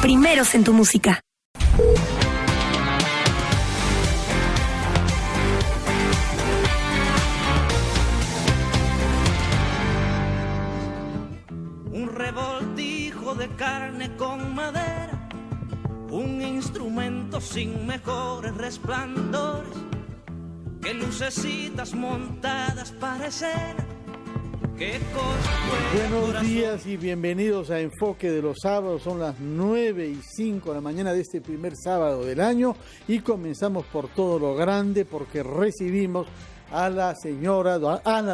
primeros en tu música. Un revoltijo de carne con madera, un instrumento sin mejores resplandores, que lucecitas montadas para escena. Buenos días y bienvenidos a Enfoque de los Sábados. Son las 9:05 de la mañana de este primer sábado del año y comenzamos por todo lo grande porque recibimos a la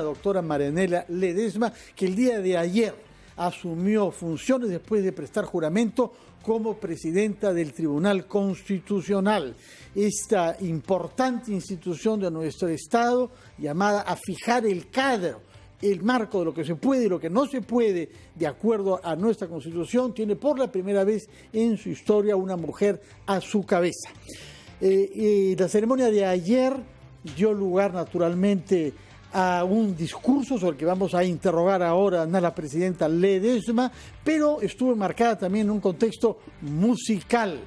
doctora Marianela Ledesma, que el día de ayer asumió funciones después de prestar juramento como presidenta del Tribunal Constitucional, esta importante institución de nuestro Estado llamada a fijar el marco de lo que se puede y lo que no se puede, de acuerdo a nuestra Constitución. Tiene por la primera vez en su historia una mujer a su cabeza. La ceremonia de ayer dio lugar naturalmente a un discurso sobre el que vamos a interrogar ahora a la presidenta Ledesma, pero estuvo enmarcada también en un contexto musical,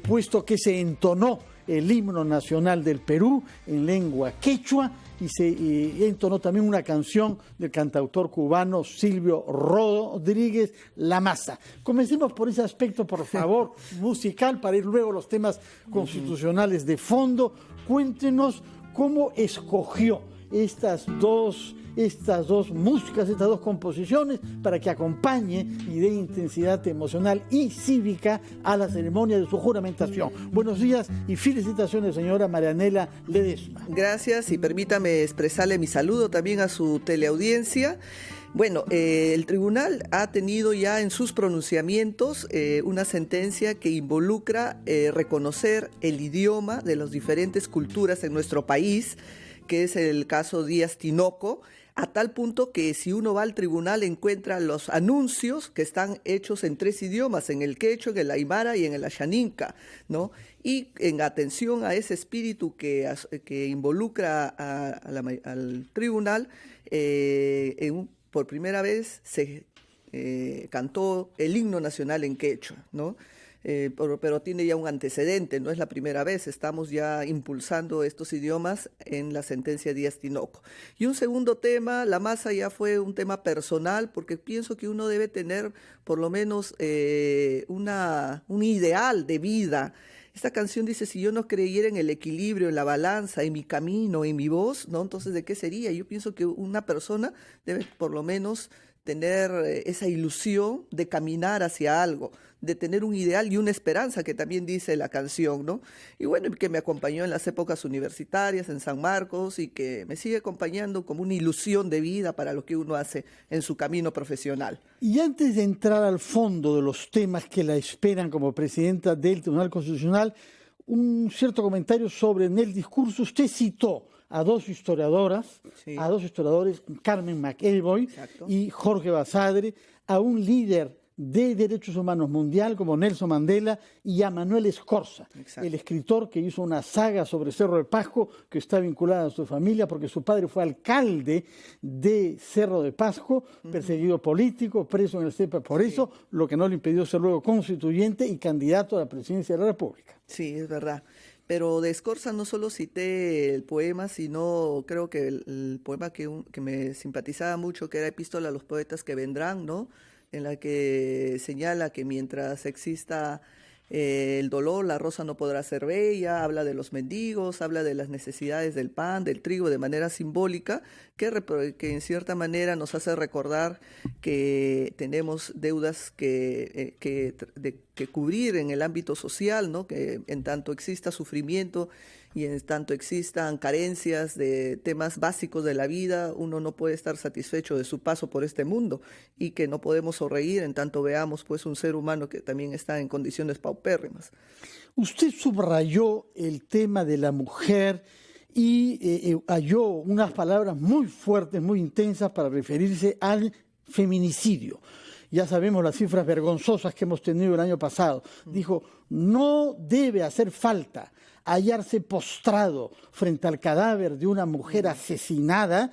puesto que se entonó el himno nacional del Perú en lengua quechua y se entonó también una canción del cantautor cubano Silvio Rodríguez, La Masa. Comencemos por ese aspecto, por favor, musical, para ir luego a los temas constitucionales de fondo. Cuéntenos cómo escogió estas dos músicas, estas dos composiciones, para que acompañe y dé intensidad emocional y cívica a la ceremonia de su juramentación. Buenos días y felicitaciones, señora Marianela Ledesma. Gracias, y permítame expresarle mi saludo también a su teleaudiencia. Bueno, el tribunal ha tenido ya en sus pronunciamientos una sentencia que involucra reconocer el idioma de las diferentes culturas en nuestro país, que es el caso Díaz-Tinoco, a tal punto que si uno va al tribunal encuentra los anuncios que están hechos en 3 idiomas, en el quechua, en el aymara y en el ashaninka, ¿no? Y en atención a ese espíritu que involucra al tribunal, por primera vez se cantó el himno nacional en quechua, ¿no? Pero tiene ya un antecedente, no es la primera vez, estamos ya impulsando estos idiomas en la sentencia Díaz-Tinoco. Y un segundo tema, La Masa, ya fue un tema personal, porque pienso que uno debe tener por lo menos un ideal de vida. Esta canción dice: si yo no creyera en el equilibrio, en la balanza, en mi camino, en mi voz, ¿no? Entonces, ¿de qué sería? Yo pienso que una persona debe por lo menos tener esa ilusión de caminar hacia algo, de tener un ideal y una esperanza, que también dice la canción, ¿no? Y bueno, que me acompañó en las épocas universitarias en San Marcos y que me sigue acompañando como una ilusión de vida para lo que uno hace en su camino profesional. Y antes de entrar al fondo de los temas que la esperan como presidenta del Tribunal Constitucional, un cierto comentario sobre en el discurso. Usted citó a dos historiadores, Carmen McEvoy y Jorge Basadre, a un líder de derechos humanos mundial como Nelson Mandela y a Manuel Escorza, el escritor que hizo una saga sobre Cerro de Pasco, que está vinculada a su familia porque su padre fue alcalde de Cerro de Pasco, perseguido político, preso en el CEPA, por eso lo que no le impidió ser luego constituyente y candidato a la presidencia de la República. Sí, es verdad. Pero de Escorza no solo cité el poema, sino creo que el poema que me simpatizaba mucho, que era Epístola a los poetas que vendrán, ¿no? En la que señala que mientras exista el dolor, la rosa no podrá ser bella, habla de los mendigos, habla de las necesidades del pan, del trigo, de manera simbólica, que en cierta manera nos hace recordar que tenemos deudas que cubrir en el ámbito social, ¿no? Que en tanto exista sufrimiento y en tanto existan carencias de temas básicos de la vida, uno no puede estar satisfecho de su paso por este mundo, y que no podemos sonreír en tanto veamos pues un ser humano que también está en condiciones paupérrimas. Usted subrayó el tema de la mujer y halló unas palabras muy fuertes, muy intensas para referirse al feminicidio. Ya sabemos las cifras vergonzosas que hemos tenido el año pasado. Dijo: no debe hacer falta hallarse postrado frente al cadáver de una mujer asesinada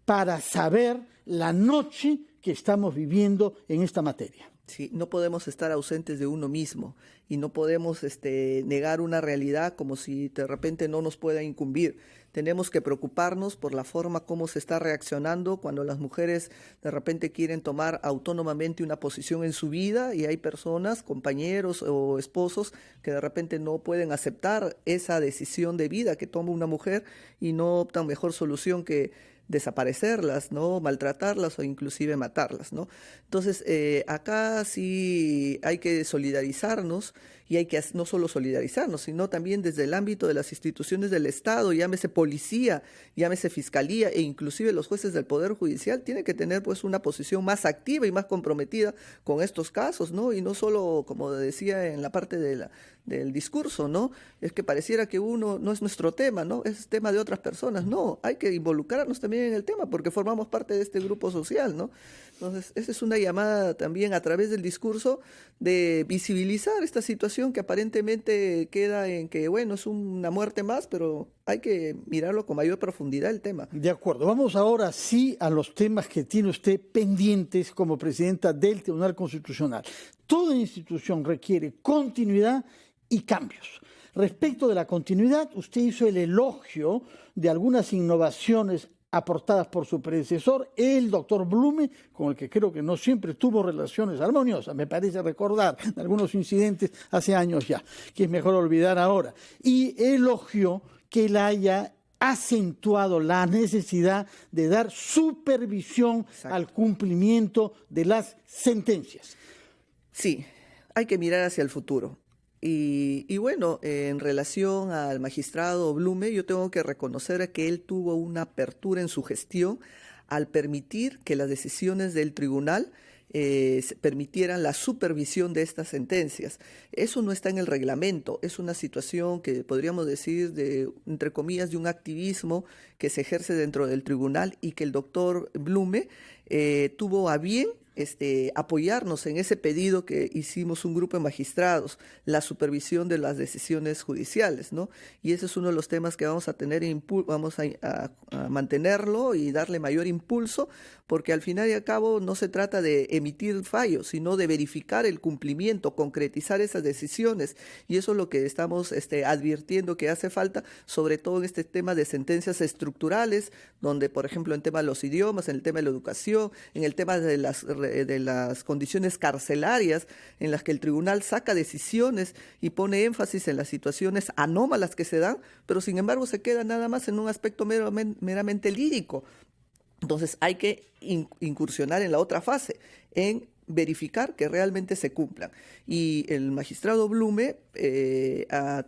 para saber la noche que estamos viviendo en esta materia. Sí, no podemos estar ausentes de uno mismo y no podemos negar una realidad como si de repente no nos pueda incumbir. Tenemos que preocuparnos por la forma como se está reaccionando cuando las mujeres de repente quieren tomar autónomamente una posición en su vida y hay personas, compañeros o esposos que de repente no pueden aceptar esa decisión de vida que toma una mujer y no optan mejor solución que desaparecerlas, ¿no? Maltratarlas o inclusive matarlas, ¿no? Entonces, acá sí hay que solidarizarnos y hay que no solo solidarizarnos, sino también desde el ámbito de las instituciones del Estado, llámese policía, llámese fiscalía e inclusive los jueces del Poder Judicial, tienen que tener pues una posición más activa y más comprometida con estos casos, ¿no? Y no solo, como decía en la parte del discurso, ¿no? Es que pareciera que uno no es nuestro tema, ¿no? Es tema de otras personas. No, hay que involucrarnos también en el tema porque formamos parte de este grupo social, ¿no? Entonces, esa es una llamada también a través del discurso de visibilizar esta situación que aparentemente queda en que, bueno, es una muerte más, pero hay que mirarlo con mayor profundidad el tema. De acuerdo. Vamos ahora sí a los temas que tiene usted pendientes como presidenta del Tribunal Constitucional. Toda institución requiere continuidad y cambios. Respecto de la continuidad, usted hizo el elogio de algunas innovaciones aportadas por su predecesor, el doctor Blume, con el que creo que no siempre tuvo relaciones armoniosas, me parece recordar algunos incidentes hace años ya, que es mejor olvidar ahora, y elogió que él haya acentuado la necesidad de dar supervisión al cumplimiento de las sentencias. Sí, hay que mirar hacia el futuro. Y bueno, en relación al magistrado Blume, yo tengo que reconocer que él tuvo una apertura en su gestión al permitir que las decisiones del tribunal permitieran la supervisión de estas sentencias. Eso no está en el reglamento, es una situación que podríamos decir entre comillas, de un activismo que se ejerce dentro del tribunal y que el doctor Blume tuvo a bien apoyarnos en ese pedido que hicimos un grupo de magistrados, la supervisión de las decisiones judiciales, ¿no? Y ese es uno de los temas que vamos a tener, vamos a mantenerlo y darle mayor impulso, porque al final y al cabo no se trata de emitir fallos, sino de verificar el cumplimiento, concretizar esas decisiones, y eso es lo que estamos advirtiendo que hace falta, sobre todo en este tema de sentencias estructurales, donde, por ejemplo, en el tema de los idiomas, en el tema de la educación, en el tema de las condiciones carcelarias en las que el tribunal saca decisiones y pone énfasis en las situaciones anómalas que se dan, pero sin embargo se queda nada más en un aspecto meramente lírico. Entonces hay que incursionar en la otra fase, en verificar que realmente se cumplan. Y el magistrado Blume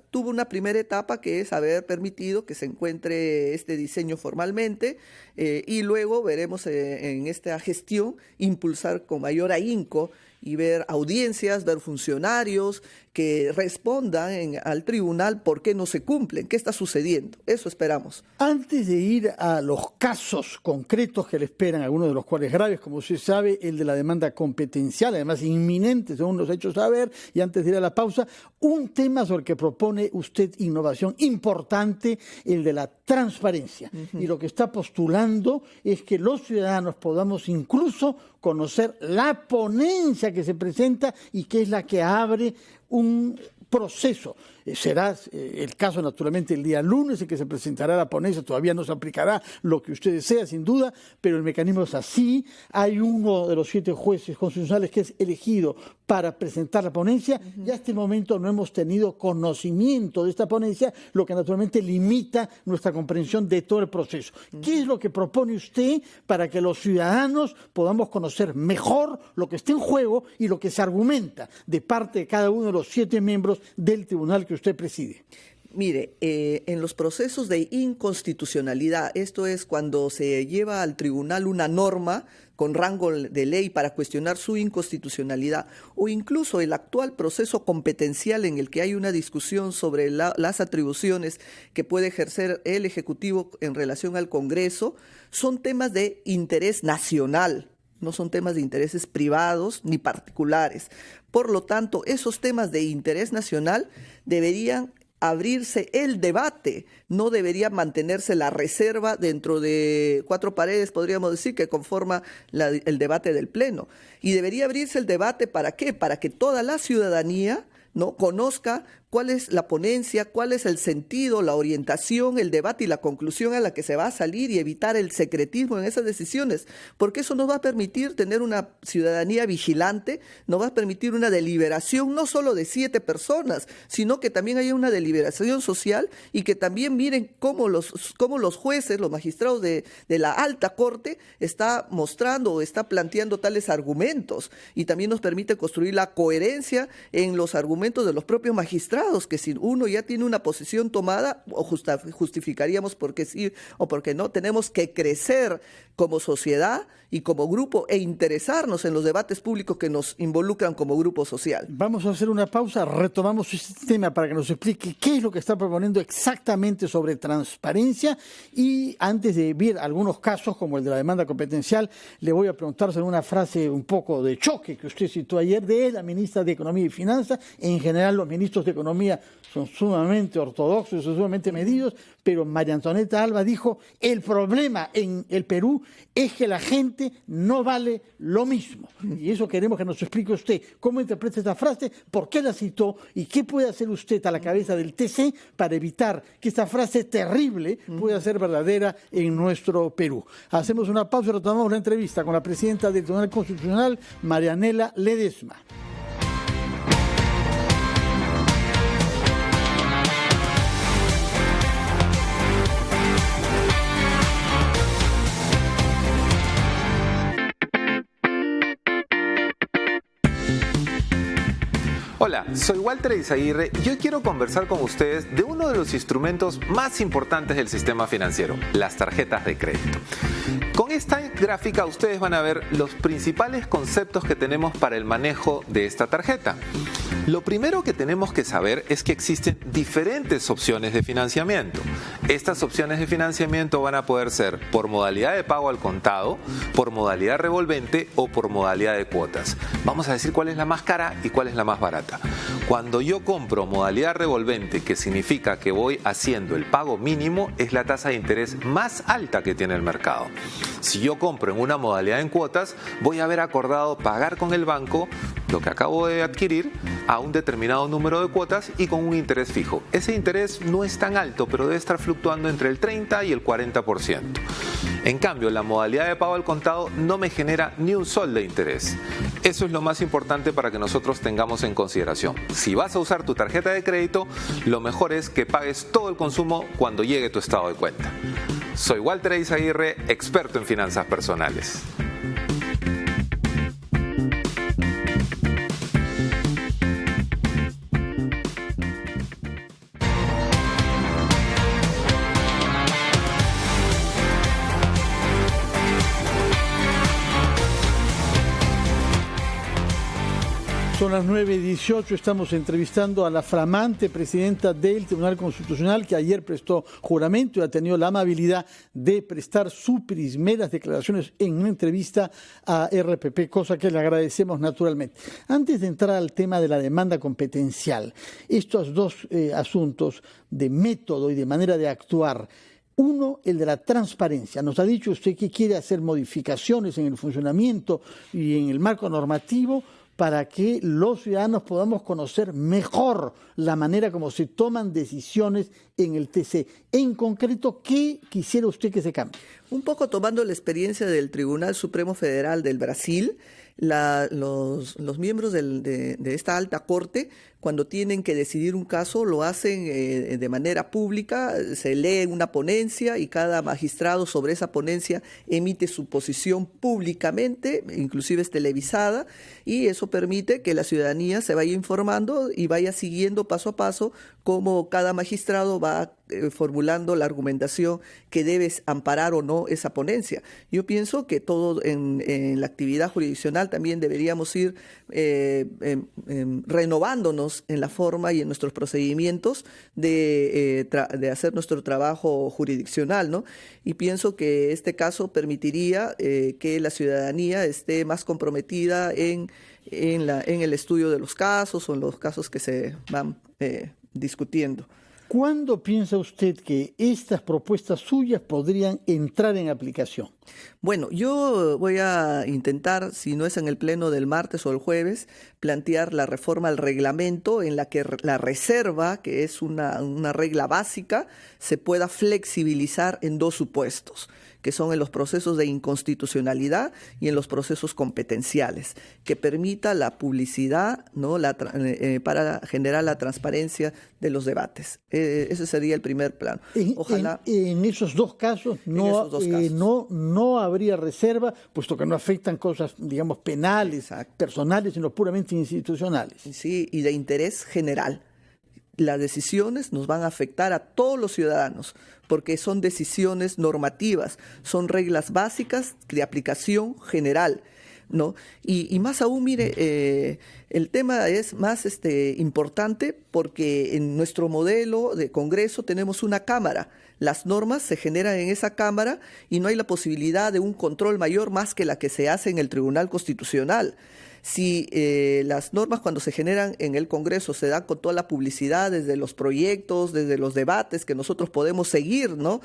tuvo una primera etapa que es haber permitido que se encuentre este diseño formalmente y luego veremos en esta gestión impulsar con mayor ahínco y ver audiencias, ver funcionarios que respondan al tribunal por qué no se cumplen, qué está sucediendo. Eso esperamos. Antes de ir a los casos concretos que le esperan, algunos de los cuales graves, como usted sabe, el de la demanda competencial, además inminente, según nos ha hecho saber, y antes de ir a la pausa, un tema sobre el que propone usted innovación importante, el de la transparencia. Y lo que está postulando es que los ciudadanos podamos incluso conocer la ponencia que se presenta y que es la que abre un proceso. Será el caso naturalmente el día lunes en que se presentará la ponencia, todavía no se aplicará lo que usted desea sin duda, pero el mecanismo es así. Hay uno de los 7 jueces constitucionales que es elegido para presentar la ponencia y hasta el momento no hemos tenido conocimiento de esta ponencia, lo que naturalmente limita nuestra comprensión de todo el proceso. ¿Qué es lo que propone usted para que los ciudadanos podamos conocer mejor lo que está en juego y lo que se argumenta de parte de cada uno de los 7 miembros del tribunal que usted preside? Mire, en los procesos de inconstitucionalidad, esto es cuando se lleva al tribunal una norma con rango de ley para cuestionar su inconstitucionalidad, o incluso el actual proceso competencial en el que hay una discusión sobre las atribuciones que puede ejercer el Ejecutivo en relación al Congreso, son temas de interés nacional. No son temas de intereses privados ni particulares. Por lo tanto, esos temas de interés nacional deberían abrirse el debate, no debería mantenerse la reserva dentro de cuatro paredes, podríamos decir, que conforma el debate del Pleno. Y debería abrirse el debate, ¿para qué? Para que toda la ciudadanía, ¿no?, conozca cuál es la ponencia, cuál es el sentido, la orientación, el debate y la conclusión a la que se va a salir, y evitar el secretismo en esas decisiones, porque eso nos va a permitir tener una ciudadanía vigilante, nos va a permitir una deliberación no solo de 7 personas, sino que también haya una deliberación social, y que también miren cómo los jueces, los magistrados de la alta corte está mostrando o está planteando tales argumentos, y también nos permite construir la coherencia en los argumentos de los propios magistrados, que si uno ya tiene una posición tomada, o justificaríamos por qué sí o por qué no. Tenemos que crecer como sociedad y como grupo e interesarnos en los debates públicos que nos involucran como grupo social. Vamos a hacer una pausa, retomamos este tema para que nos explique qué es lo que está proponiendo exactamente sobre transparencia, y antes de ver algunos casos como el de la demanda competencial, le voy a preguntar sobre una frase un poco de choque que usted citó ayer de la ministra de Economía y Finanzas. En general los ministros de Economía son sumamente ortodoxos, son sumamente medidos, pero María Antonieta Alba dijo: el problema en el Perú es que la gente no vale lo mismo. Y eso queremos que nos explique usted cómo interpreta esta frase, por qué la citó y qué puede hacer usted a la cabeza del TC para evitar que esta frase terrible pueda ser verdadera en nuestro Perú. Hacemos una pausa y retomamos la entrevista con la presidenta del Tribunal Constitucional, Marianela Ledesma. Hola, soy Walter Eizaguirre y hoy quiero conversar con ustedes de uno de los instrumentos más importantes del sistema financiero, las tarjetas de crédito. Con esta gráfica ustedes van a ver los principales conceptos que tenemos para el manejo de esta tarjeta. Lo primero que tenemos que saber es que existen diferentes opciones de financiamiento. Estas opciones de financiamiento van a poder ser por modalidad de pago al contado, por modalidad revolvente o por modalidad de cuotas. Vamos a decir cuál es la más cara y cuál es la más barata. Cuando yo compro modalidad revolvente, que significa que voy haciendo el pago mínimo, es la tasa de interés más alta que tiene el mercado. Si yo compro en una modalidad en cuotas, voy a haber acordado pagar con el banco lo que acabo de adquirir a un determinado número de cuotas y con un interés fijo. Ese interés no es tan alto, pero debe estar fluctuando entre el 30 y el 40%. En cambio, la modalidad de pago al contado no me genera ni un sol de interés. Eso es lo más importante para que nosotros tengamos en consideración. Si vas a usar tu tarjeta de crédito, lo mejor es que pagues todo el consumo cuando llegue tu estado de cuenta. Soy Walter Eizaguirre, experto en finanzas personales. Son las 9:18, estamos entrevistando a la flamante presidenta del Tribunal Constitucional, que ayer prestó juramento y ha tenido la amabilidad de prestar sus primeras declaraciones en una entrevista a RPP, cosa que le agradecemos naturalmente. Antes de entrar al tema de la demanda competencial, estos dos asuntos de método y de manera de actuar. Uno, el de la transparencia. Nos ha dicho usted que quiere hacer modificaciones en el funcionamiento y en el marco normativo para que los ciudadanos podamos conocer mejor la manera como se toman decisiones en el TC. En concreto, ¿qué quisiera usted que se cambie? Un poco tomando la experiencia del Tribunal Supremo Federal del Brasil, los miembros de esta alta corte, cuando tienen que decidir un caso, lo hacen de manera pública, se lee una ponencia y cada magistrado sobre esa ponencia emite su posición públicamente, inclusive es televisada, y eso permite que la ciudadanía se vaya informando y vaya siguiendo paso a paso cómo cada magistrado va formulando la argumentación que debe amparar o no esa ponencia. Yo pienso que todo en la actividad jurisdiccional también deberíamos ir renovándonos en la forma y en nuestros procedimientos de hacer nuestro trabajo jurisdiccional, ¿no? Y pienso que este caso permitiría que la ciudadanía esté más comprometida en el estudio de los casos o en los casos que se van discutiendo. ¿Cuándo piensa usted que estas propuestas suyas podrían entrar en aplicación? Bueno, yo voy a intentar, si no es en el pleno del martes o el jueves, plantear la reforma al reglamento en la que la reserva, que es una regla básica, se pueda flexibilizar en dos supuestos, que son en los procesos de inconstitucionalidad y en los procesos competenciales, que permita la publicidad, ¿no? Para generar la transparencia de los debates. Ese sería el primer plano. Ojalá. En esos dos casos no habría reserva, puesto que no afectan cosas, digamos, penales, Exacto, personales, sino puramente institucionales. Sí, y de interés general. Las decisiones nos van a afectar a todos los ciudadanos, porque son decisiones normativas, son reglas básicas de aplicación general, ¿no? Y más aún, mire, el tema es más importante porque en nuestro modelo de Congreso tenemos una Cámara. Las normas se generan en esa Cámara y no hay la posibilidad de un control mayor más que la que se hace en el Tribunal Constitucional. Si las normas cuando se generan en el Congreso se dan con toda la publicidad desde los proyectos, desde los debates que nosotros podemos seguir, ¿no?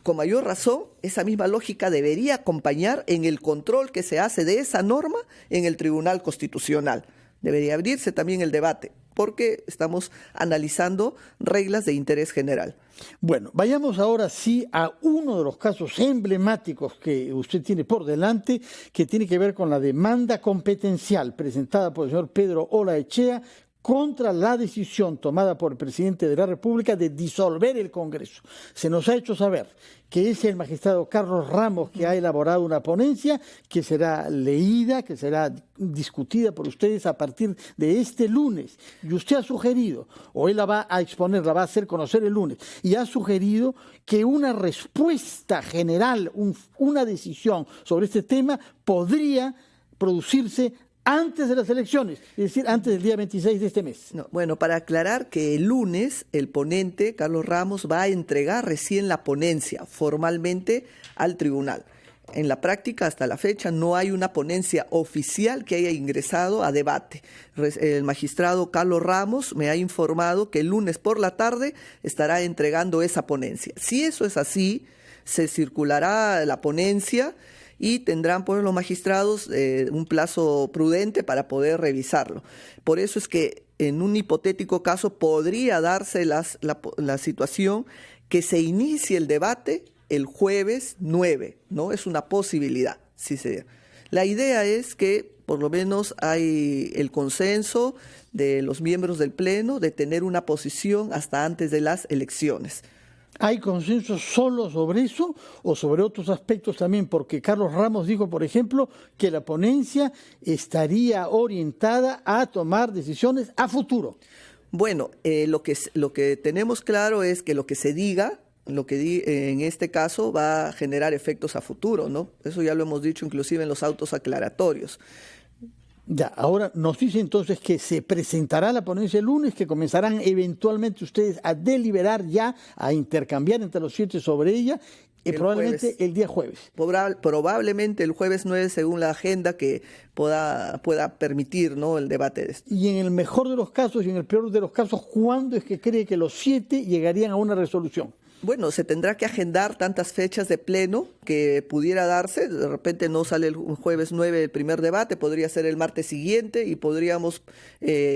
Con mayor razón, esa misma lógica debería acompañar en el control que se hace de esa norma en el Tribunal Constitucional. Debería abrirse también el debate, porque estamos analizando reglas de interés general. Bueno, vayamos ahora sí a uno de los casos emblemáticos que usted tiene por delante, que tiene que ver con la demanda competencial presentada por el señor Pedro Olaechea contra la decisión tomada por el presidente de la República de disolver el Congreso. Se nos ha hecho saber que es el magistrado Carlos Ramos que ha elaborado una ponencia que será leída, que será discutida por ustedes a partir de este lunes. Y usted ha sugerido, o él la va a exponer, la va a hacer conocer el lunes, y ha sugerido que una respuesta general, una decisión sobre este tema podría producirse antes de las elecciones, es decir, antes del día 26 de este mes. No, bueno, para aclarar que el lunes el ponente, Carlos Ramos, va a entregar recién la ponencia formalmente al tribunal. En la práctica, hasta la fecha, no hay una ponencia oficial que haya ingresado a debate. El magistrado Carlos Ramos me ha informado que el lunes por la tarde estará entregando esa ponencia. Si eso es así, se circulará la ponencia y tendrán pues los magistrados un plazo prudente para poder revisarlo. Por eso es que en un hipotético caso podría darse la situación que se inicie el debate el jueves 9, ¿no? Es una posibilidad. Sí, la idea es que por lo menos hay el consenso de los miembros del Pleno de tener una posición hasta antes de las elecciones. ¿Hay consenso solo sobre eso o sobre otros aspectos también? Porque Carlos Ramos dijo, por ejemplo, que la ponencia estaría orientada a tomar decisiones a futuro. Bueno, lo que tenemos claro es que lo que se diga, en este caso va a generar efectos a futuro, ¿no? Eso ya lo hemos dicho inclusive en los autos aclaratorios. Ya, ahora nos dice entonces que se presentará la ponencia el lunes, que comenzarán eventualmente ustedes a deliberar ya, a intercambiar entre los 7 sobre ella, y probablemente jueves, el día jueves. Probablemente el jueves 9, según la agenda que pueda permitir, ¿no?, el debate de esto. Y en el mejor de los casos y en el peor de los casos, ¿cuándo es que cree que los 7 llegarían a una resolución? Bueno, se tendrá que agendar tantas fechas de pleno que pudiera darse. De repente no sale el jueves 9 el primer debate, podría ser el martes siguiente y podríamos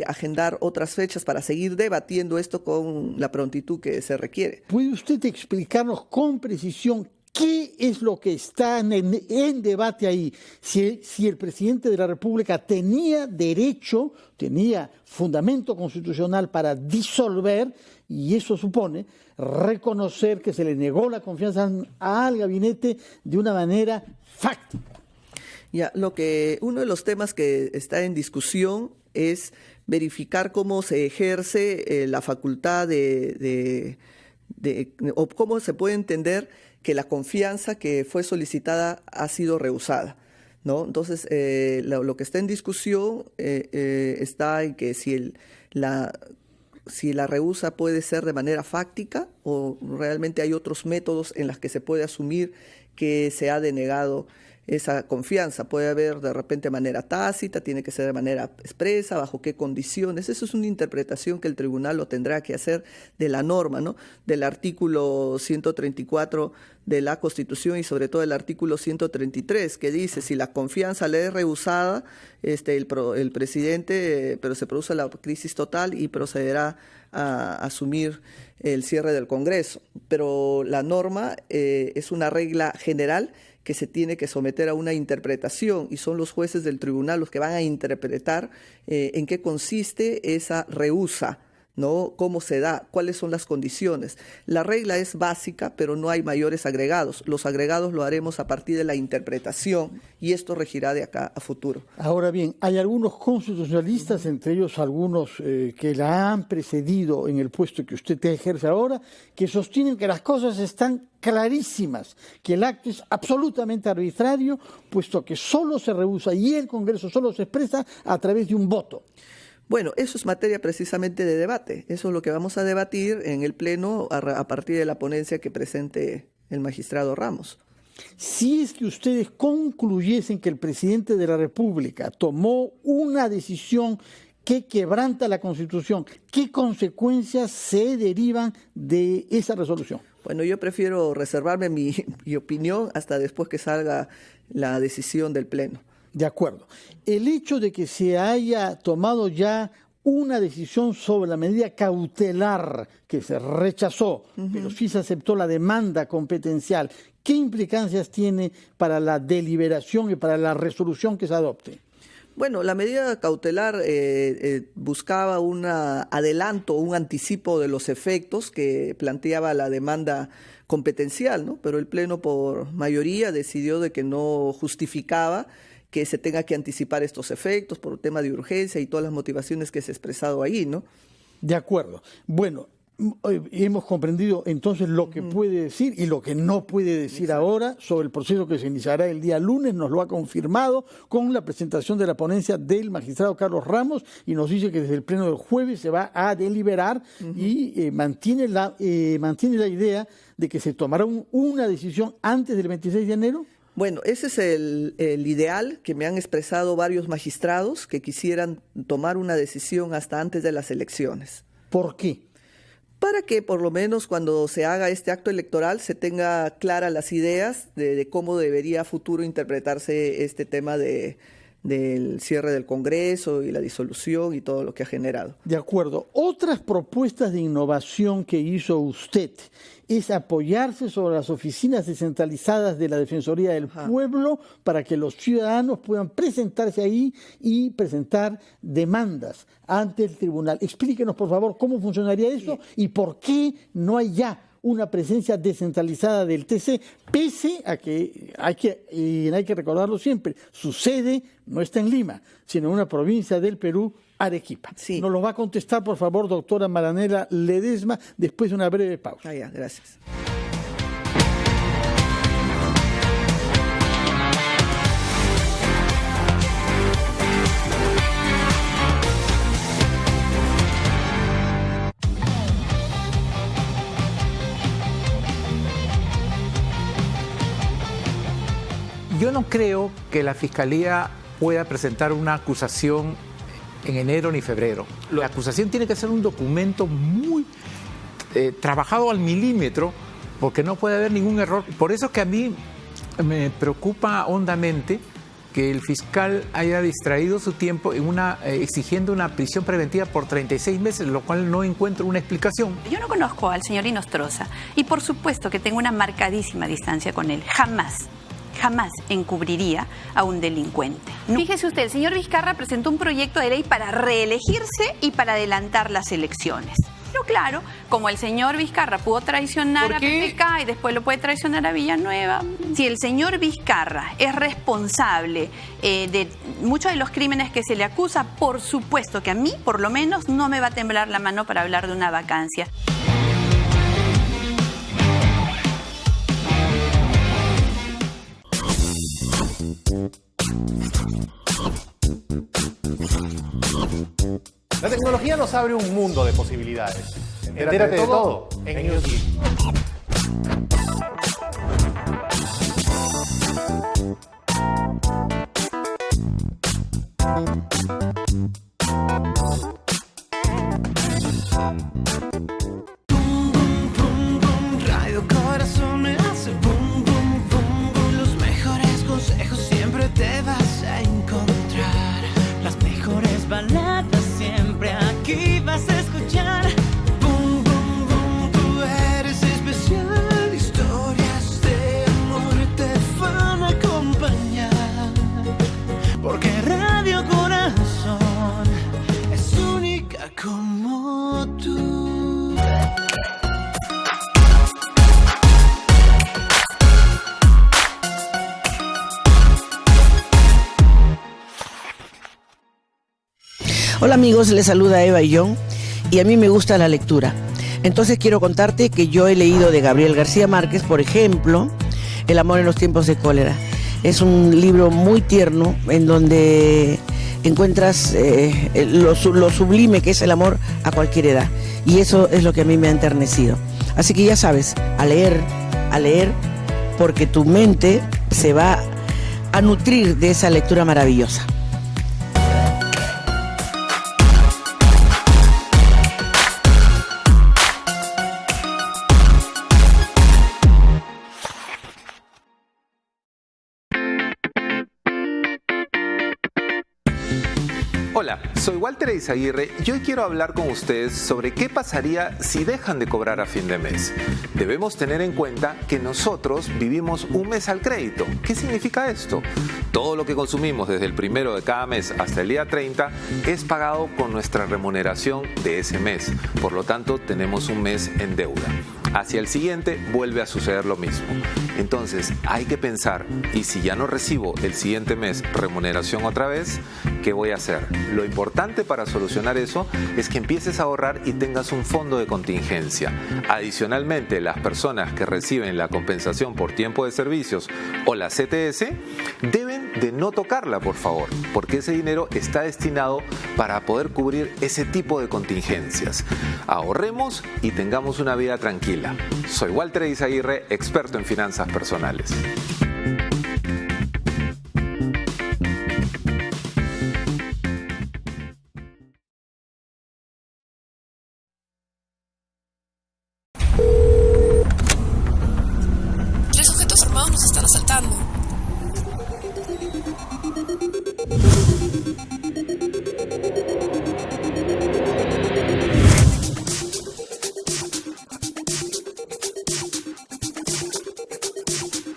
agendar otras fechas para seguir debatiendo esto con la prontitud que se requiere. ¿Puede usted explicarnos con precisión qué es lo que está en debate ahí? Si el presidente de la República tenía derecho, tenía fundamento constitucional para disolver, y eso supone reconocer que se le negó la confianza al gabinete de una manera fáctica. Ya, uno de los temas que está en discusión es verificar cómo se ejerce la facultad o cómo se puede entender que la confianza que fue solicitada ha sido rehusada, ¿no? Entonces, lo que está en discusión está en que si la rehúsa puede ser de manera fáctica o realmente hay otros métodos en los que se puede asumir que se ha denegado esa confianza. Puede haber de repente de manera tácita, tiene que ser de manera expresa, bajo qué condiciones. Eso es una interpretación que el tribunal lo tendrá que hacer de la norma, ¿no? Del artículo 134 de la Constitución y sobre todo el artículo 133, que dice, si la confianza le es rehusada, el presidente, pero se produce la crisis total y procederá a asumir el cierre del Congreso. Pero la norma es una regla general que se tiene que someter a una interpretación y son los jueces del tribunal los que van a interpretar en qué consiste esa rehúsa, ¿no? ¿Cómo se da? ¿Cuáles son las condiciones? La regla es básica, pero no hay mayores agregados. Los agregados lo haremos a partir de la interpretación y esto regirá de acá a futuro. Ahora bien, hay algunos constitucionalistas, entre ellos algunos que la han precedido en el puesto que usted ejerce ahora, que sostienen que las cosas están clarísimas, que el acto es absolutamente arbitrario, puesto que solo se rehúsa y el Congreso solo se expresa a través de un voto. Bueno, eso es materia precisamente de debate. Eso es lo que vamos a debatir en el Pleno a partir de la ponencia que presente el magistrado Ramos. Si es que ustedes concluyesen que el presidente de la República tomó una decisión que quebranta la Constitución, ¿qué consecuencias se derivan de esa resolución? Bueno, yo prefiero reservarme mi opinión hasta después que salga la decisión del Pleno. De acuerdo. El hecho de que se haya tomado ya una decisión sobre la medida cautelar que se rechazó, pero sí se aceptó la demanda competencial, ¿qué implicancias tiene para la deliberación y para la resolución que se adopte? Bueno, la medida cautelar buscaba un adelanto, un anticipo de los efectos que planteaba la demanda competencial, ¿no? Pero el Pleno por mayoría decidió de que no justificaba que se tenga que anticipar estos efectos por tema de urgencia y todas las motivaciones que se ha expresado ahí, ¿no? De acuerdo. Bueno, hemos comprendido entonces lo que puede decir y lo que no puede decir ahora sobre el proceso que se iniciará el día lunes. Nos lo ha confirmado con la presentación de la ponencia del magistrado Carlos Ramos y nos dice que desde el pleno del jueves se va a deliberar y mantiene la idea de que se tomará una decisión antes del 26 de enero. Bueno, ese es el ideal que me han expresado varios magistrados que quisieran tomar una decisión hasta antes de las elecciones. ¿Por qué? Para que por lo menos cuando se haga este acto electoral se tenga claras las ideas de cómo debería a futuro interpretarse este tema del cierre del Congreso y la disolución y todo lo que ha generado. De acuerdo. Otras propuestas de innovación que hizo usted es apoyarse sobre las oficinas descentralizadas de la Defensoría del Pueblo para que los ciudadanos puedan presentarse ahí y presentar demandas ante el tribunal. Explíquenos, por favor, cómo funcionaría eso y por qué no hay ya una presencia descentralizada del TC, pese a que hay que recordarlo siempre, su sede no está en Lima, sino en una provincia del Perú, Arequipa. Sí. Nos lo va a contestar, por favor, doctora Maranela Ledesma, después de una breve pausa. Ya, gracias. Yo no creo que la Fiscalía pueda presentar una acusación en enero ni febrero. La acusación tiene que ser un documento muy trabajado al milímetro, porque no puede haber ningún error. Por eso que a mí me preocupa hondamente que el fiscal haya distraído su tiempo en exigiendo una prisión preventiva por 36 meses, lo cual no encuentro una explicación. Yo no conozco al señor Inostroza y por supuesto que tengo una marcadísima distancia con él. Jamás encubriría a un delincuente. No. Fíjese usted, el señor Vizcarra presentó un proyecto de ley para reelegirse y para adelantar las elecciones. Pero claro, como el señor Vizcarra pudo traicionar a PPK y después lo puede traicionar a Villanueva, si el señor Vizcarra es responsable de muchos de los crímenes que se le acusa, por supuesto que a mí, por lo menos, no me va a temblar la mano para hablar de una vacancia. La tecnología nos abre un mundo de posibilidades. Entérate de todo en Newsweek. como tú. Hola amigos, les saluda Eva y John, y a mí me gusta la lectura. Entonces quiero contarte que yo he leído de Gabriel García Márquez, por ejemplo, El amor en los tiempos de cólera. Es un libro muy tierno en donde encuentras lo sublime que es el amor a cualquier edad. Y eso es lo que a mí me ha enternecido. Así que ya sabes, a leer, porque tu mente se va a nutrir de esa lectura maravillosa. Hola, soy Walter Eizaguirre y hoy quiero hablar con ustedes sobre qué pasaría si dejan de cobrar a fin de mes. Debemos tener en cuenta que nosotros vivimos un mes al crédito. ¿Qué significa esto? Todo lo que consumimos desde el 1 de cada mes hasta el día 30 es pagado con nuestra remuneración de ese mes. Por lo tanto, tenemos un mes en deuda. Hacia el siguiente vuelve a suceder lo mismo. Entonces hay que pensar, ¿y si ya no recibo el siguiente mes remuneración otra vez? ¿Qué voy a hacer? Lo importante para solucionar eso es que empieces a ahorrar y tengas un fondo de contingencia. Adicionalmente, las personas que reciben la compensación por tiempo de servicios o la CTS deben de no tocarla, por favor, porque ese dinero está destinado para poder cubrir ese tipo de contingencias. Ahorremos y tengamos una vida tranquila. Soy Walter Eizaguirre, experto en finanzas personales. Tres sujetos armados nos están asaltando.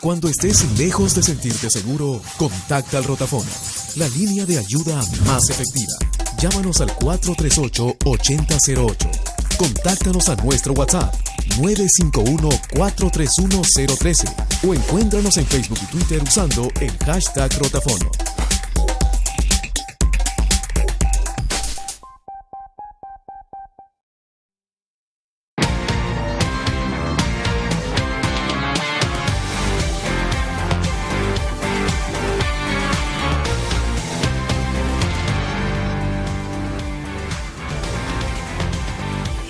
Cuando estés lejos de sentirte seguro, contacta al Rotafono, la línea de ayuda más efectiva. Llámanos al 438-8008. Contáctanos a nuestro WhatsApp 951-431-013 o encuéntranos en Facebook y Twitter usando el hashtag Rotafono.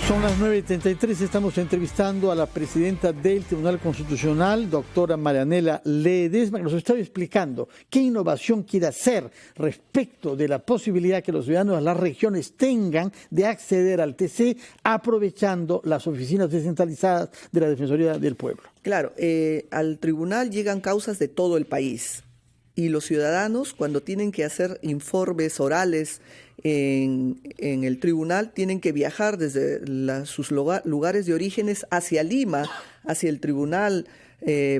Son las 9:33, estamos entrevistando a la presidenta del Tribunal Constitucional, doctora Marianela Ledesma, que nos está explicando qué innovación quiere hacer respecto de la posibilidad que los ciudadanos de las regiones tengan de acceder al TC aprovechando las oficinas descentralizadas de la Defensoría del Pueblo. Claro, al tribunal llegan causas de todo el país y los ciudadanos, cuando tienen que hacer informes orales en el tribunal, tienen que viajar desde sus lugares de orígenes hacia Lima, hacia el tribunal,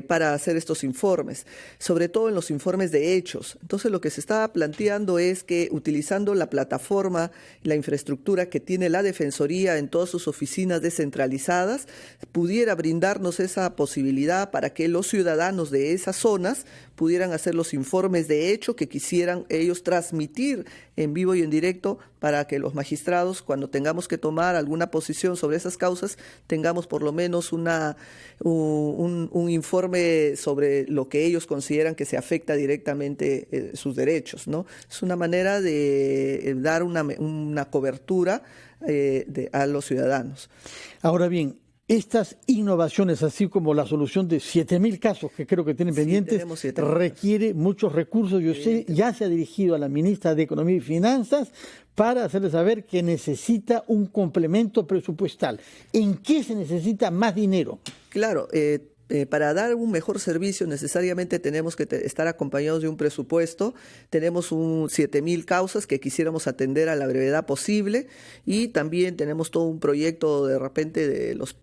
para hacer estos informes, sobre todo en los informes de hechos. Entonces lo que se está planteando es que utilizando la plataforma, la infraestructura que tiene la Defensoría en todas sus oficinas descentralizadas, pudiera brindarnos esa posibilidad para que los ciudadanos de esas zonas pudieran hacer los informes de hecho que quisieran ellos transmitir en vivo y en directo, para que los magistrados, cuando tengamos que tomar alguna posición sobre esas causas, tengamos por lo menos un informe sobre lo que ellos consideran que se afecta directamente sus derechos, ¿no? Es una manera de dar una cobertura a los ciudadanos. Ahora bien, estas innovaciones, así como la solución de 7.000 casos que creo que tienen pendientes, requiere muchos recursos. Yo sé, ya se ha dirigido a la ministra de Economía y Finanzas para hacerle saber que necesita un complemento presupuestal. ¿En qué se necesita más dinero? Claro, para dar un mejor servicio necesariamente tenemos que estar acompañados de un presupuesto. Tenemos 7.000 causas que quisiéramos atender a la brevedad posible, y también tenemos todo un proyecto de repente de los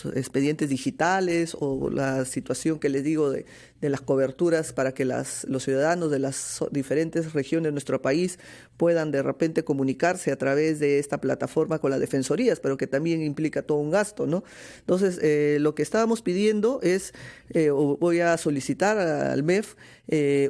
expedientes digitales, o la situación que les digo de las coberturas para que los ciudadanos de las diferentes regiones de nuestro país puedan de repente comunicarse a través de esta plataforma con las defensorías, pero que también implica todo un gasto, ¿no? Entonces, lo que estábamos pidiendo es, voy a solicitar al MEF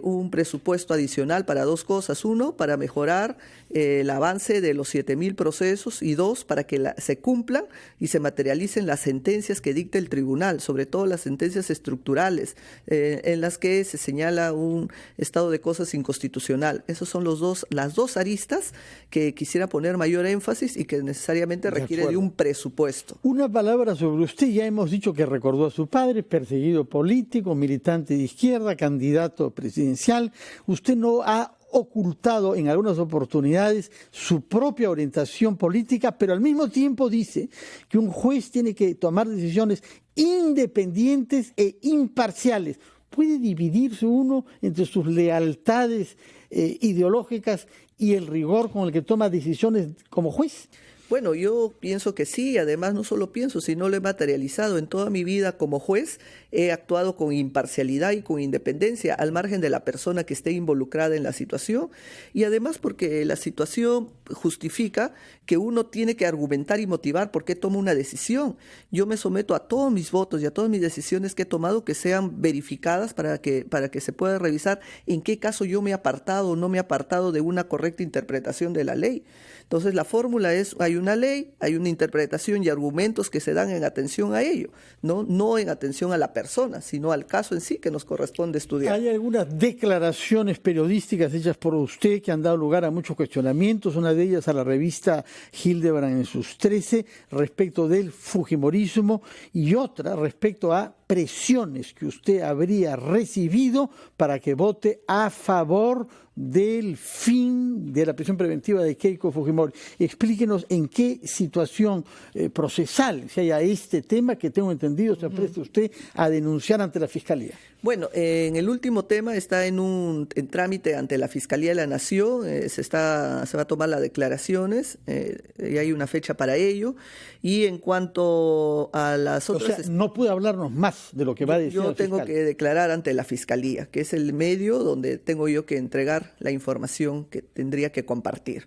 un presupuesto adicional para dos cosas. Uno, para mejorar el avance de los 7.000 procesos, y dos, para que se cumplan y se materialicen las sentencias que dicta el tribunal, sobre todo las sentencias estructurales, en las que se señala un estado de cosas inconstitucional. Esos son las dos aristas que quisiera poner mayor énfasis y que necesariamente requiere de un presupuesto. Una palabra sobre usted. Ya hemos dicho que recordó a su padre, perseguido político, militante de izquierda, candidato presidencial. Usted no ha ocultado en algunas oportunidades su propia orientación política, pero al mismo tiempo dice que un juez tiene que tomar decisiones independientes e imparciales. ¿Puede dividirse uno entre sus lealtades ideológicas y el rigor con el que toma decisiones como juez? Bueno, yo pienso que sí, además no solo pienso, sino lo he materializado. En toda mi vida como juez he actuado con imparcialidad y con independencia, al margen de la persona que esté involucrada en la situación, y además porque la situación justifica que uno tiene que argumentar y motivar por qué toma una decisión. Yo me someto a todos mis votos y a todas mis decisiones que he tomado que sean verificadas para que se pueda revisar en qué caso yo me he apartado o no me he apartado de una correcta interpretación de la ley. Entonces la fórmula es, hay una ley, hay una interpretación y argumentos que se dan en atención a ello, no en atención a la persona, sino al caso en sí que nos corresponde estudiar. Hay algunas declaraciones periodísticas hechas por usted que han dado lugar a muchos cuestionamientos, una de ellas a la revista Hildebrand en sus 13 respecto del fujimorismo, y otra respecto a presiones que usted habría recibido para que vote a favor del fin de la prisión preventiva de Keiko Fujimori. Explíquenos en qué situación procesal, si hay a este tema que tengo entendido, se presta usted a denunciar ante la Fiscalía. Bueno, en el último tema está en trámite ante la Fiscalía de la Nación, se va a tomar las declaraciones, y hay una fecha para ello. Y en cuanto a las otras... O sea, no puede hablarnos más de lo que va a decir Yo el tengo fiscal. que declarar ante la Fiscalía, que es el medio donde tengo yo que entregar la información que tendría que compartir.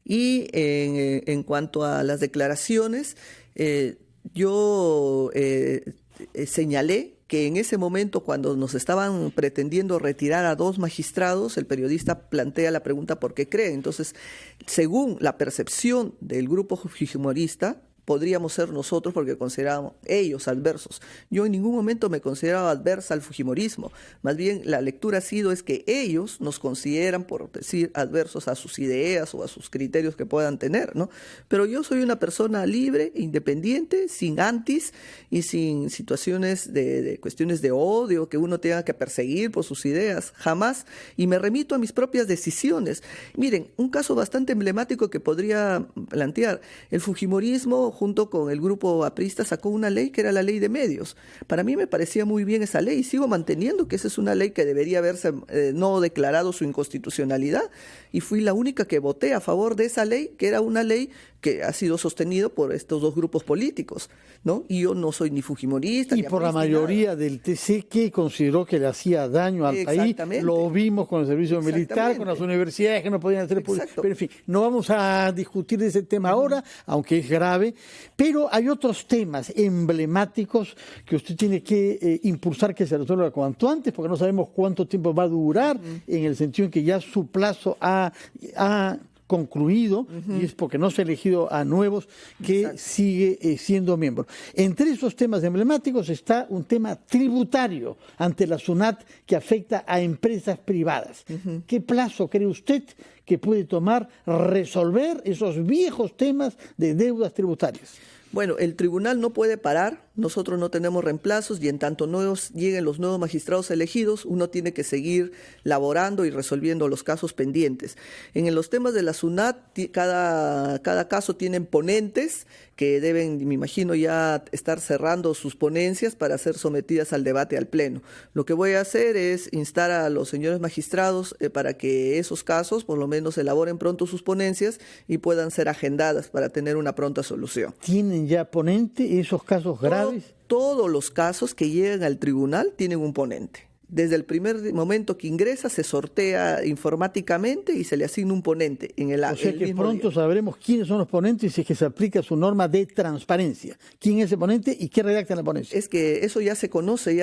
Y en cuanto a las declaraciones, yo señalé que en ese momento, cuando nos estaban pretendiendo retirar a 2 magistrados, el periodista plantea la pregunta ¿por qué cree? Entonces, según la percepción del grupo fujimorista, podríamos ser nosotros porque considerábamos ellos adversos. Yo en ningún momento me consideraba adversa al fujimorismo. Más bien la lectura ha sido es que ellos nos consideran, por decir, adversos a sus ideas o a sus criterios que puedan tener, ¿no? Pero yo soy una persona libre, independiente, sin antis y sin situaciones de cuestiones de odio que uno tenga que perseguir por sus ideas, jamás. Y me remito a mis propias decisiones. Miren, un caso bastante emblemático que podría plantear, el fujimorismo junto con el grupo aprista sacó una ley que era la ley de medios. Para mí me parecía muy bien esa ley y sigo manteniendo que esa es una ley que debería haberse no declarado su inconstitucionalidad, y fui la única que voté a favor de esa ley, que era una ley que ha sido sostenido por estos dos grupos políticos, ¿no? Y yo no soy ni fujimorista y ni por la aprista, mayoría del TC que consideró que le hacía daño al país. Lo vimos con el servicio militar, con las universidades que no podían hacer público. Pero en fin, no vamos a discutir ese tema ahora, aunque es grave, pero hay otros temas emblemáticos que usted tiene que impulsar que se resuelva cuanto antes, porque no sabemos cuánto tiempo va a durar, en el sentido en que ya su plazo ha concluido, y es porque no se ha elegido a nuevos que sigue siendo miembro. Entre esos temas emblemáticos está un tema tributario ante la SUNAT que afecta a empresas privadas. ¿Qué plazo cree usted que puede tomar resolver esos viejos temas de deudas tributarias? Bueno, el tribunal no puede parar, nosotros no tenemos reemplazos y en tanto lleguen los nuevos magistrados elegidos, uno tiene que seguir laborando y resolviendo los casos pendientes. En los temas de la SUNAT, cada caso tienen ponentes que deben, me imagino, ya estar cerrando sus ponencias para ser sometidas al debate al Pleno. Lo que voy a hacer es instar a los señores magistrados para que esos casos, por lo menos, elaboren pronto sus ponencias y puedan ser agendadas para tener una pronta solución. ¿Tienen ya ponente esos casos graves? Todos los casos que llegan al tribunal tienen un ponente. Desde el primer momento que ingresa se sortea informáticamente y se le asigna un ponente en el O sea que mismo pronto día. sabremos quiénes son los ponentes y si es que se aplica su norma de transparencia. ¿Quién es el ponente y qué redacta en la ponencia? Es que eso ya se conoce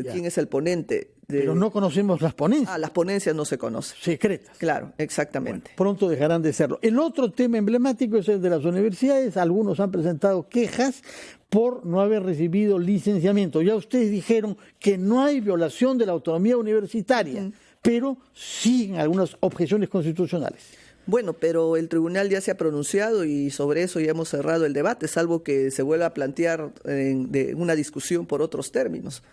quién es el ponente. Pero no conocemos las ponencias. Las ponencias no se conocen. Secretas. Claro, exactamente. Pronto dejarán de serlo. El otro tema emblemático es el de las universidades. Algunos han presentado quejas por no haber recibido licenciamiento. Ya ustedes dijeron que no hay violación de la autonomía universitaria, pero siguen algunas objeciones constitucionales. Bueno, pero el tribunal ya se ha pronunciado y sobre eso ya hemos cerrado el debate, salvo que se vuelva a plantear de una discusión por otros términos.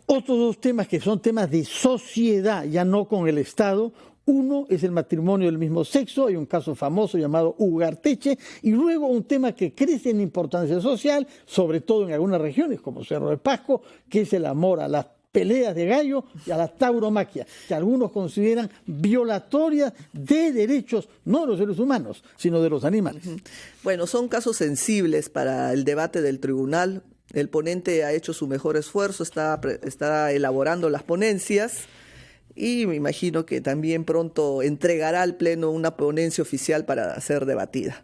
Otros dos temas que son temas de sociedad, ya no con el Estado. Uno es el matrimonio del mismo sexo, hay un caso famoso llamado Ugarteche, y luego un tema que crece en importancia social, sobre todo en algunas regiones como Cerro de Pasco, que es el amor a las peleas de gallo y a la tauromaquia, que algunos consideran violatorias de derechos, no de los seres humanos, sino de los animales. Bueno, son casos sensibles para el debate del tribunal. El ponente ha hecho su mejor esfuerzo, está elaborando las ponencias y me imagino que también pronto entregará al Pleno una ponencia oficial para ser debatida.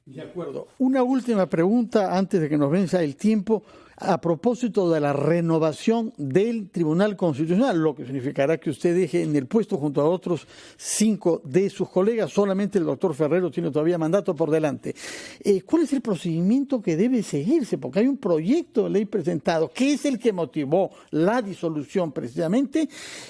De acuerdo. Una última pregunta antes de que nos venza el tiempo. A propósito de la renovación del Tribunal Constitucional, lo que significará que usted deje en el puesto junto a otros 5 de sus colegas, solamente el doctor Ferrero tiene todavía mandato por delante. ¿Cuál es el procedimiento que debe seguirse? Porque hay un proyecto de ley presentado, que es el que motivó la disolución precisamente,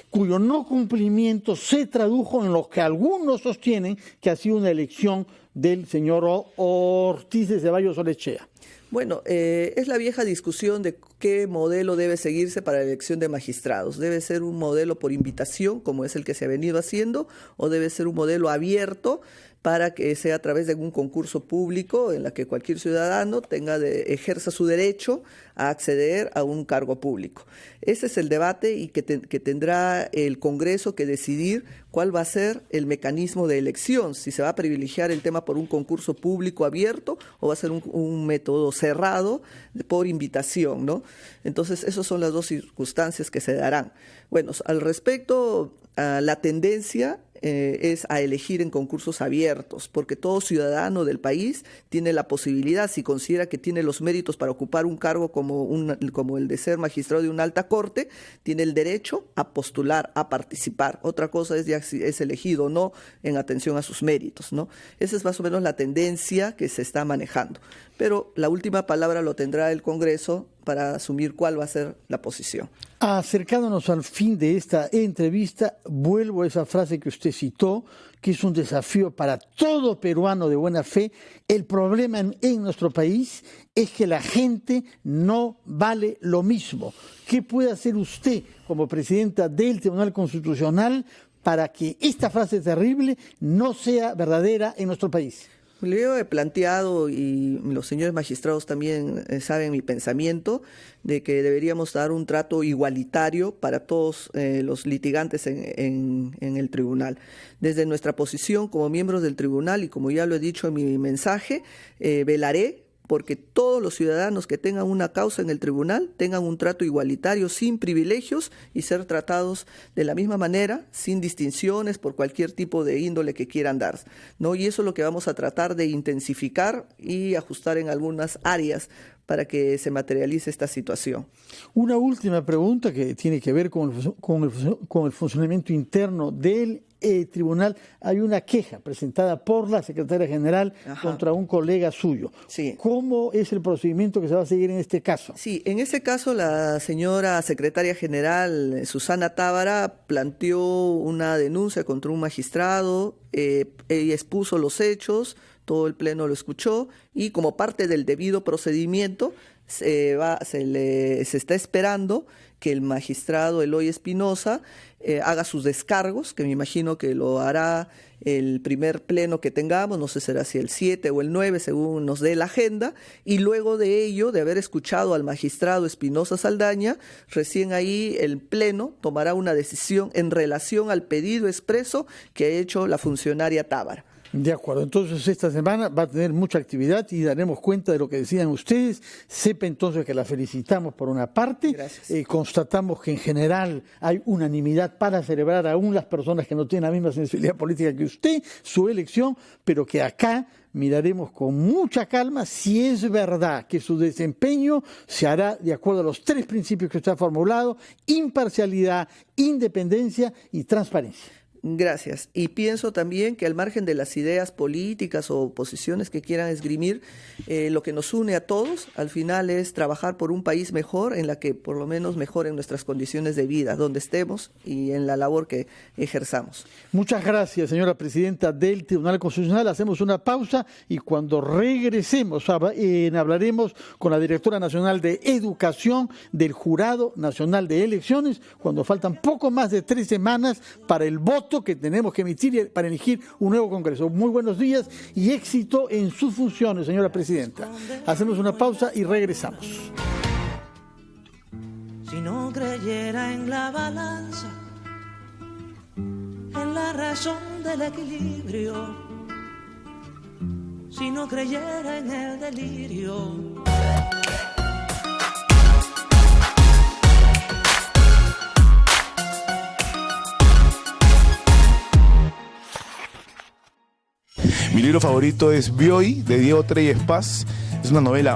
cuyo no cumplimiento se tradujo en lo que algunos sostienen que ha sido una elección del señor Ortiz de Ceballos Olechea. Bueno, es la vieja discusión de qué modelo debe seguirse para la elección de magistrados. ¿Debe ser un modelo por invitación, como es el que se ha venido haciendo, o debe ser un modelo abierto para que sea a través de un concurso público en la que cualquier ciudadano ejerza su derecho a acceder a un cargo público? Ese es el debate y que tendrá el Congreso que decidir cuál va a ser el mecanismo de elección, si se va a privilegiar el tema por un concurso público abierto o va a ser un método cerrado por invitación, ¿no? Entonces, esas son las dos circunstancias que se darán. Bueno, al respecto, la tendencia es a elegir en concursos abiertos, porque todo ciudadano del país tiene la posibilidad, si considera que tiene los méritos para ocupar un cargo como el de ser magistrado de una alta corte, tiene el derecho a postular, a participar. Otra cosa es ya si es elegido o no en atención a sus méritos, ¿no? Esa es más o menos la tendencia que se está manejando. Pero la última palabra lo tendrá el Congreso para asumir cuál va a ser la posición. Acercándonos al fin de esta entrevista, vuelvo a esa frase que usted citó, que es un desafío para todo peruano de buena fe. El problema en nuestro país es que la gente no vale lo mismo. ¿Qué puede hacer usted como presidenta del Tribunal Constitucional para que esta frase terrible no sea verdadera en nuestro país? Yo he planteado, y los señores magistrados también saben mi pensamiento, de que deberíamos dar un trato igualitario para todos los litigantes en el tribunal. Desde nuestra posición como miembros del tribunal, y como ya lo he dicho en mi mensaje, velaré porque todos los ciudadanos que tengan una causa en el tribunal tengan un trato igualitario, sin privilegios, y ser tratados de la misma manera, sin distinciones por cualquier tipo de índole que quieran dar, ¿no? Y eso es lo que vamos a tratar de intensificar y ajustar en algunas áreas para que se materialice esta situación. Una última pregunta que tiene que ver con el funcionamiento interno del tribunal. Hay una queja presentada por la secretaria general contra un colega suyo. Sí. ¿Cómo es el procedimiento que se va a seguir en este caso? Sí, en ese caso la señora secretaria general Susana Tábara planteó una denuncia contra un magistrado, ella expuso los hechos, todo el Pleno lo escuchó y como parte del debido procedimiento se está esperando que el magistrado Eloy Espinosa haga sus descargos, que me imagino que lo hará el primer pleno que tengamos, no sé será si el 7 o el 9 según nos dé la agenda, y luego de ello, de haber escuchado al magistrado Espinosa Saldaña, recién ahí el pleno tomará una decisión en relación al pedido expreso que ha hecho la funcionaria Tábara. De acuerdo, entonces esta semana va a tener mucha actividad y daremos cuenta de lo que decían ustedes. Sepa entonces que la felicitamos por una parte. Constatamos que en general hay unanimidad para celebrar aún las personas que no tienen la misma sensibilidad política que usted, su elección, pero que acá miraremos con mucha calma si es verdad que su desempeño se hará de acuerdo a los 3 principios que usted ha formulado: imparcialidad, independencia y transparencia. Gracias. Y pienso también que al margen de las ideas políticas o posiciones que quieran esgrimir, lo que nos une a todos al final es trabajar por un país mejor, en la que por lo menos mejoren nuestras condiciones de vida, donde estemos y en la labor que ejerzamos. Muchas gracias, señora presidenta del Tribunal Constitucional. Hacemos una pausa y cuando regresemos hablaremos con la directora nacional de Educación del Jurado Nacional de Elecciones, cuando faltan poco más de 3 semanas para el voto que tenemos que emitir para elegir un nuevo Congreso. Muy buenos días y éxito en sus funciones, señora presidenta. Hacemos una pausa y regresamos. Si no creyera en la balanza, en la razón del equilibrio, si no creyera en el delirio, mi libro favorito es Bioy, de Diego Treyes Paz. Es una novela